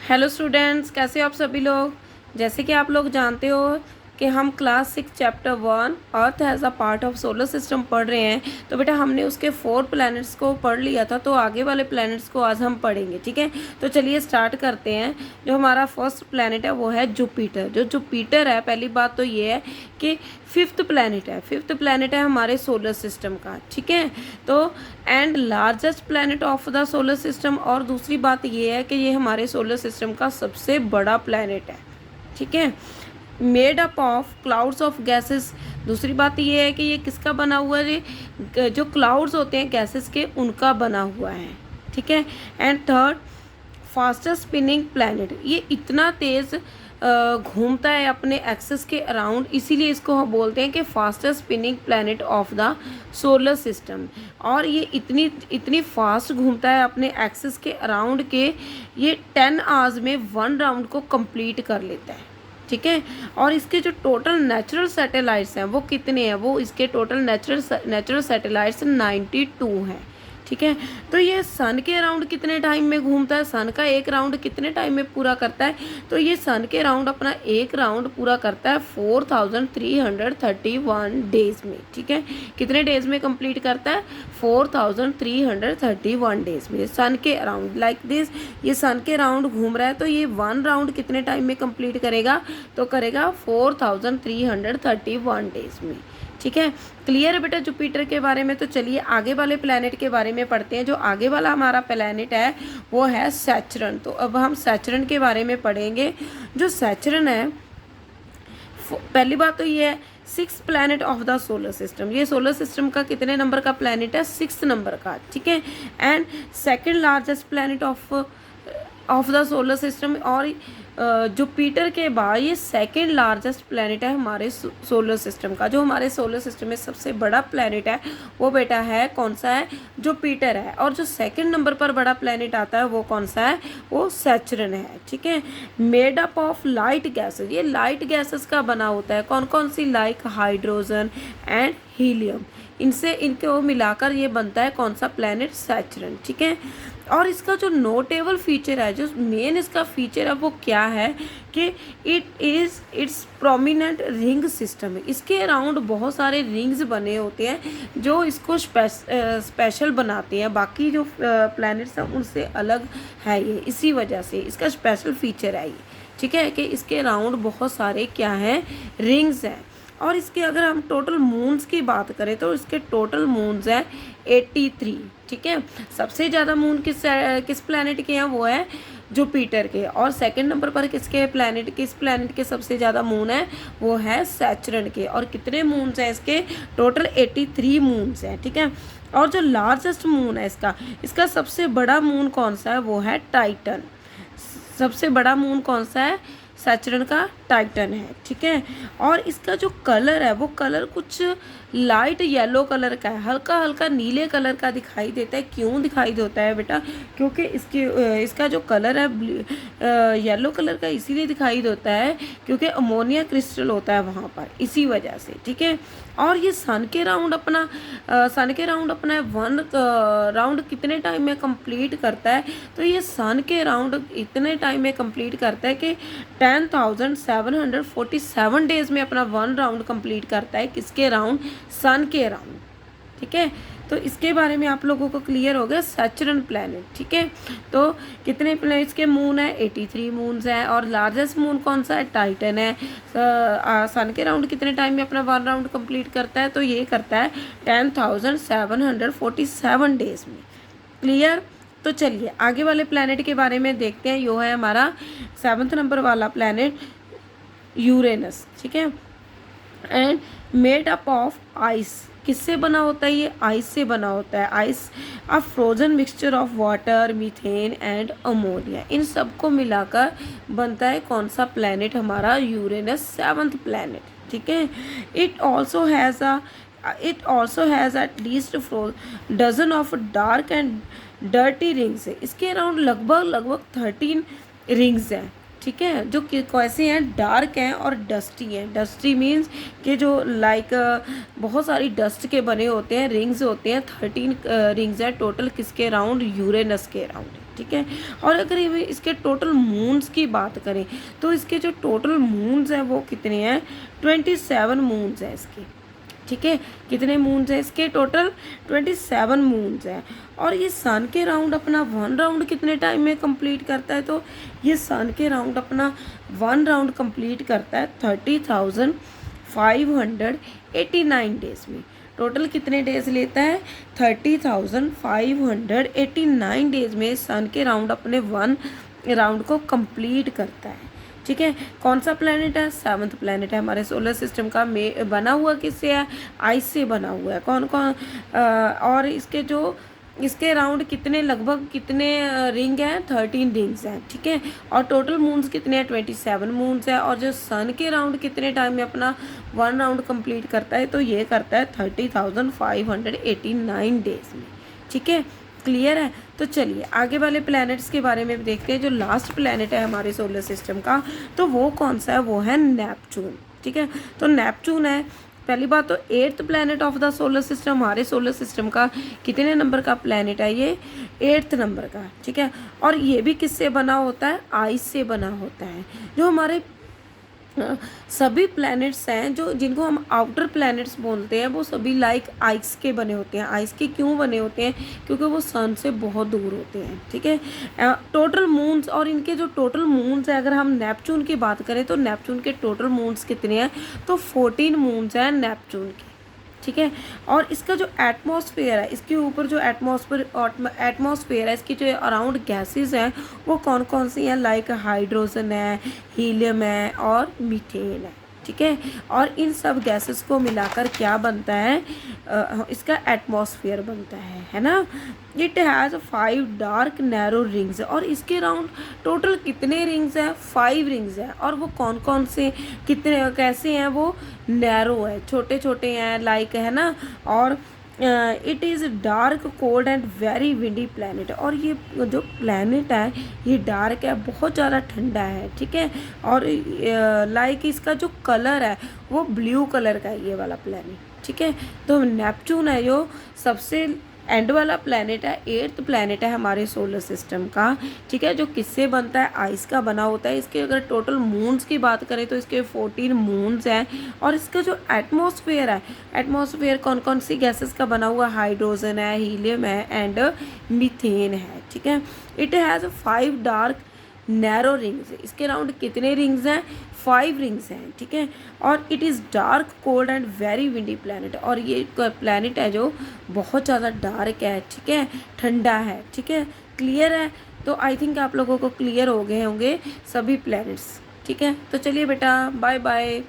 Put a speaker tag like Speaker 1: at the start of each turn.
Speaker 1: Hello students, कैसे हो आप सभी लोग। जैसे कि आप लोग जानते हो कि हम class 6 chapter 1 Earth as a part of solar system पढ़ रहे हैं। तो बेटा हमने उसके 4 प्लैनेट्स को पढ़ लिया था, तो आगे वाले प्लैनेट्स को आज हम पढ़ेंगे। ठीक है, तो चलिए स्टार्ट करते हैं। जो हमारा फर्स्ट प्लैनेट है वो है जुपिटर। जो जुपिटर है, पहली बात तो ये है कि फिफ्थ प्लैनेट है हमारे सोलर सिस्टम का। ठीक है, तो and largest planet of the solar system. और दूसरी बात ये है कि ये हमारे सोलर सिस्टम का सबसे बड़ा प्लैनेट है। ठीक है, made up of clouds of gases. दूसरी बात ये है कि ये किसका बना हुआ है, जो क्लाउड्स होते हैं गैसेस के, उनका बना हुआ है। ठीक है, and third fastest spinning planet. ये इतना तेज़ घूमता है अपने एक्सिस के अराउंड, इसीलिए इसको हम बोलते हैं कि fastest spinning planet of the solar system. और ये इतनी फास्ट घूमता है अपने एक्सिस के अराउंड के ये 10 आवर्स में 1 राउंड को कंप्लीट कर लेता है। ठीक है, और इसके जो टोटल नेचुरल सैटेलाइट्स हैं वो कितने हैं, वो इसके टोटल नेचुरल सैटेलाइट्स 92 हैं। ठीक है, तो ये सन के अराउंड कितने टाइम में घूमता है, सन का एक राउंड कितने टाइम में पूरा करता है, तो ये सन के राउंड अपना एक राउंड पूरा करता है 4331 डेज में। ठीक है, कितने डेज में कंप्लीट करता है, 4331 डेज में सन के अराउंड। लाइक दिस, ये सन के राउंड घूम रहा है, तो ये 1 राउंड कितने टाइम में कंप्लीट करेगा, तो करेगा 4331 डेज में। ठीक है, क्लियर है बेटा जुपिटर के बारे में। तो चलिए आगे वाले प्लैनेट के बारे में पढ़ते हैं। जो आगे वाला हमारा प्लैनेट है वो है सैचरन। तो अब हम सैचरन के बारे में पढ़ेंगे। जो सैचरन है, पहली बात तो ये है 6th planet of the solar system. ये सोलर सिस्टम का कितने नंबर का प्लैनेट है, 6th नंबर का। ठीक है, and second largest planet of the solar system. और जुपिटर के बाद ये सेकेंड लार्जेस्ट प्लैनेट है हमारे सोलर सिस्टम का। जो हमारे सोलर सिस्टम में सबसे बड़ा प्लैनेट है वो बेटा है कौन सा है, जुपिटर है। और जो सेकेंड नंबर पर बड़ा प्लैनेट आता है वो कौन सा है, वो सैचरन है। ठीक है, made up of light gases. ये लाइट गैसेस का बना होता है, कौन कौन सी, लाइक हाइड्रोजन एंड हीलियम। इनको मिलाकर ये बनता है कौन सा प्लैनेट, सैचरन। ठीक है, और इसका जो नोटेबल फीचर है, जो मेन इसका फीचर है वो क्या है कि इट्स प्रोमिनेंट रिंग सिस्टम है। इसके अराउंड बहुत सारे रिंग्स बने होते हैं जो इसको स्पेशल बनाते हैं, बाकी जो प्लैनेट्स हैं उनसे अलग है ये, इसी वजह से इसका स्पेशल फीचर है ये। ठीक है, कि इसके अराउंड बहुत सारे क्या हैं, रिंग्स हैं। और इसके अगर हम टोटल मून्स की बात करें तो इसके टोटल मून्स हैं 83। ठीक है, सबसे ज़्यादा मून किस प्लैनेट के हैं, वो है जुपिटर के। और सेकंड नंबर पर किस प्लैनेट के सबसे ज़्यादा मून है, वो है सैचरन के। और कितने मून्स हैं इसके, टोटल 83 मून्स हैं। ठीक है, और जो लार्जेस्ट मून है इसका सबसे बड़ा मून कौन सा है, वो है टाइटन। सबसे बड़ा मून कौन सा है, सैचरन का टाइटन है। ठीक है, और इसका जो कलर है वो कलर कुछ लाइट येलो कलर का है, हल्का हल्का नीले कलर का दिखाई देता है। क्यों दिखाई देता है बेटा, क्योंकि इसका जो कलर है येलो कलर का इसीलिए दिखाई देता है क्योंकि अमोनिया क्रिस्टल होता है वहाँ पर, इसी वजह से। ठीक है, और ये सन के राउंड अपना 1 राउंड कितने टाइम में कंप्लीट करता है, तो ये सन के राउंड इतने टाइम में कंप्लीट करता है कि 10,747 डेज में अपना 1 राउंड कंप्लीट करता है। किसके राउंड, सन के राउंड। ठीक है, तो इसके बारे में आप लोगों को क्लियर हो गया, सैचरन प्लैनेट। ठीक है, तो कितने प्लैनेट्स के मून है, 83 मून्स हैं। और लार्जेस्ट मून कौन सा है, टाइटन है। सन के राउंड कितने टाइम में अपना 1 राउंड कंप्लीट करता है, तो ये करता है 10,747 डेज में। क्लियर, तो चलिए आगे वाले प्लैनेट के बारे में देखते हैं। यो है हमारा 7th नंबर वाला प्लैनेट, यूरेनस। ठीक है, and made up of ice. किससे बना होता है, ये आइस से बना होता है। Ice a frozen mixture of water, methane and ammonia. इन सबको मिलाकर बनता है कौन सा प्लैनेट, हमारा यूरेनस, 7th प्लैनेट। ठीक है, it also has at least dozen of dark and dirty rings है। इसके अराउंड लगभग 13 रिंग्स हैं। ठीक है, जो कैसे हैं, डार्क हैं और डस्टी हैं। डस्टी मीन्स कि जो लाइक बहुत सारी डस्ट के बने होते हैं, रिंग्स होते हैं। 13 रिंग्स हैं टोटल, किसके अराउंड, यूरेनस के अराउंड। ठीक है। ठीक है। और अगर ये इसके टोटल मून्स की बात करें तो इसके जो टोटल मून्स हैं वो कितने हैं, 27 मून्स हैं इसके, ठीक है। कितने मून्स हैं इसके, टोटल 27 मून्स हैं। और ये सन के राउंड अपना 1 राउंड कितने टाइम में कंप्लीट करता है, तो ये सन के राउंड अपना 1 राउंड कंप्लीट करता है 30,589 डेज में। टोटल कितने डेज लेता है, 30,589 डेज में सन के राउंड अपने 1 राउंड को कंप्लीट करता है, ठीक है। कौन सा प्लैनेट है, 7th प्लैनेट है हमारे सोलर सिस्टम का। बना हुआ किससे है, आइस से बना हुआ है। कौन कौन और इसके जो इसके राउंड कितने, लगभग कितने रिंग हैं, 13 रिंग्स हैं, ठीक है। और टोटल मून्स कितने हैं, 27 मून्स है। और जो सन के राउंड कितने टाइम में अपना 1 राउंड कंप्लीट करता है, तो ये करता है 30,589 डेज में, ठीक है। क्लियर है। तो चलिए आगे वाले प्लैनेट्स के बारे में देखते हैं। जो लास्ट प्लैनेट है हमारे सोलर सिस्टम का, तो वो कौन सा है, वो है नेपच्यून, ठीक है। तो नेपच्यून है, पहली बात तो 8th planet of the solar system, हमारे सोलर सिस्टम का कितने नंबर का प्लैनेट है, ये 8th नंबर का, ठीक है। और ये भी किससे बना होता है, आइस से बना होता है। जो हमारे सभी प्लैनेट्स हैं जो जिनको हम आउटर प्लैनेट्स बोलते हैं, वो सभी लाइक आइस के बने होते हैं। आइस के क्यों बने होते हैं, क्योंकि वो सन से बहुत दूर होते हैं, ठीक है। टोटल मून्स, और इनके जो टोटल मून्स है, अगर हम नेपच्यून की बात करें तो नेपच्यून के टोटल मून्स कितने हैं, तो 14 मून्स हैं नेपच्यून के, ठीक है। और इसका जो एटमॉस्फेयर है, इसके ऊपर जो एटमॉस्फेयर है, इसकी जो अराउंड गैसेस हैं वो कौन कौन सी हैं, लाइक हाइड्रोजन है, हीलियम है और मीथेन है, ठीक है। और इन सब गैसेस को मिलाकर क्या बनता है, इसका एटमॉस्फेयर बनता है ना। It has 5 dark narrow rings, और इसके राउंड टोटल कितने रिंग्स हैं, 5 रिंग्स हैं। और वो कौन कौन से, कितने, कैसे हैं, वो नैरो है, छोटे छोटे हैं, लाइक है ना। और it is dark cold and very windy planet, और ये जो प्लैनेट है ये डार्क है, बहुत ज़्यादा ठंडा है, ठीक है। और लाइक इसका जो कलर है वो ब्लू कलर का है, ये वाला प्लैनेट, ठीक है। तो नेपच्यून है जो सबसे एंड वाला प्लैनेट है, 8th प्लैनेट है हमारे सोलर सिस्टम का, ठीक है। जो किससे बनता है, आइस का बना होता है। इसके अगर टोटल मून्स की बात करें तो इसके 14 मून्स हैं। और इसका जो एटमॉस्फेयर है, एटमॉस्फेयर कौन कौन सी गैसेस का बना हुआ, हाइड्रोजन है, हीलियम है एंड मीथेन है, ठीक है। It has 5 dark narrow rings, इसके राउंड कितने रिंग्स हैं, 5 रिंग्स हैं, ठीक है। और it is dark cold and very windy planet, और ये प्लैनेट है जो बहुत ज़्यादा डार्क है, ठीक है, ठंडा है, ठीक है। क्लियर है। तो आई थिंक आप लोगों को क्लियर हो गए होंगे सभी प्लैनेट्स, ठीक है। तो चलिए बेटा, बाय बाय।